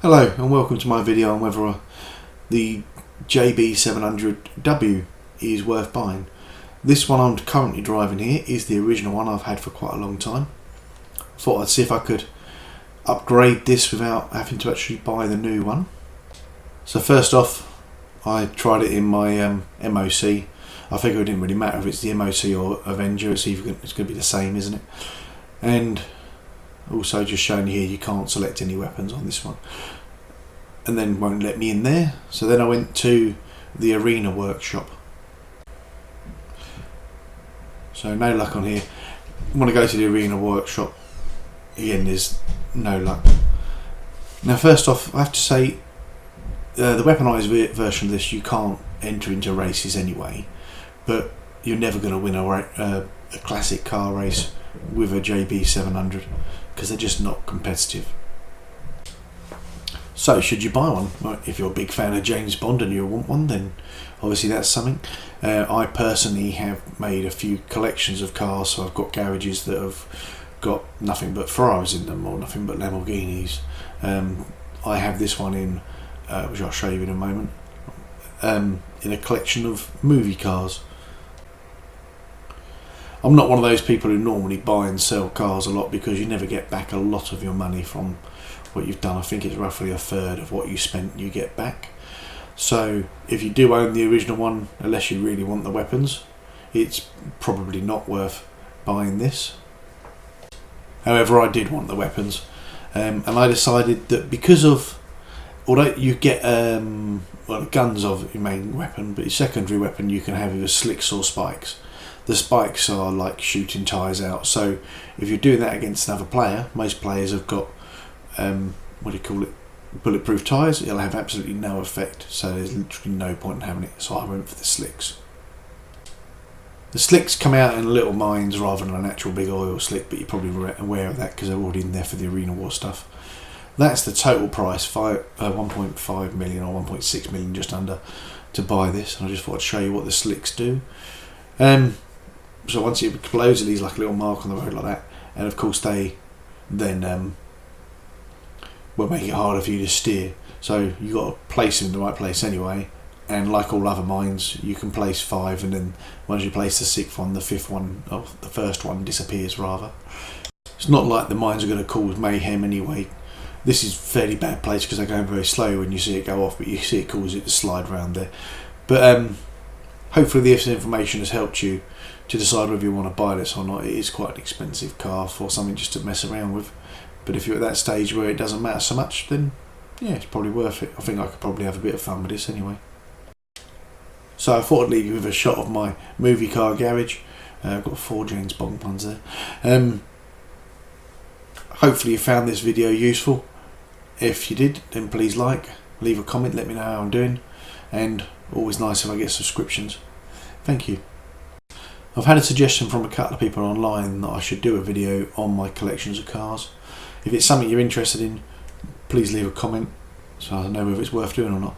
Hello and welcome to my video on whether the JB700W is worth buying. This one I'm currently driving here is the original one I've had for quite a long time. Thought I'd see if I could upgrade this without having to actually buy the new one. So first off, I tried it in my MOC. I figured it didn't really matter if it's the MOC or Avenger, it's going to be the same, isn't it? And also just showing you here you can't select any weapons on this one, and then won't let me in there. So then I went to the arena workshop. So no luck on here. I want to go to the arena workshop again, there's no luck. Now first off, I have to say the weaponised version of this, you can't enter into races anyway, but you're never going to win a classic car race with a JB700 because they're just not competitive. So should you buy one? Well, if you're a big fan of James Bond and you want one, then obviously that's something. I personally have made a few collections of cars, so I've got garages that have got nothing but Ferraris in them or nothing but Lamborghinis. I have this one in, which I'll show you in a moment, in a collection of movie cars. I'm not one of those people who normally buy and sell cars a lot because you never get back a lot of your money from what you've done. I think it's roughly a third of what you spent you get back. So if you do own the original one, unless you really want the weapons, it's probably not worth buying this. However, I did want the weapons, and I decided that because of, although you get well, guns of your main weapon, but your secondary weapon you can have either slicks or spikes. The spikes are like shooting tyres out, so if you're doing that against another player, most players have got bulletproof tyres, it'll have absolutely no effect, so there's literally no point in having it, so I went for the slicks. The slicks come out in little mines rather than an actual big oil slick, but you're probably aware of that because they're already in there for the arena war stuff. That's the total price, 1.5 million or 1.6 million just under, to buy this, and I just thought I'd show you what the slicks do. So once it explodes, it leaves like a little mark on the road like that, and of course they then will make it harder for you to steer. So you got to place them in the right place anyway, and like all other mines, you can place 5, and then once you place the 6th one, the 5th one, or the first one disappears rather. It's not like the mines are going to cause mayhem anyway. This is fairly bad place because they're going very slow when you see it go off, but you see it cause it to slide around there. But hopefully this information has helped you to decide whether you want to buy this or not. It is quite an expensive car for something just to mess around with, but if you're at that stage where it doesn't matter so much, then yeah, it's probably worth it. I think I could probably have a bit of fun with this anyway. So I thought I'd leave you with a shot of my movie car garage. I've got 4 James Bond ones there. Hopefully you found this video useful. If you did, then please leave a comment, let me know how I'm doing, and always nice if I get subscriptions. Thank you. I've had a suggestion from a couple of people online that I should do a video on my collections of cars. If it's something you're interested in, please leave a comment so I know whether it's worth doing or not.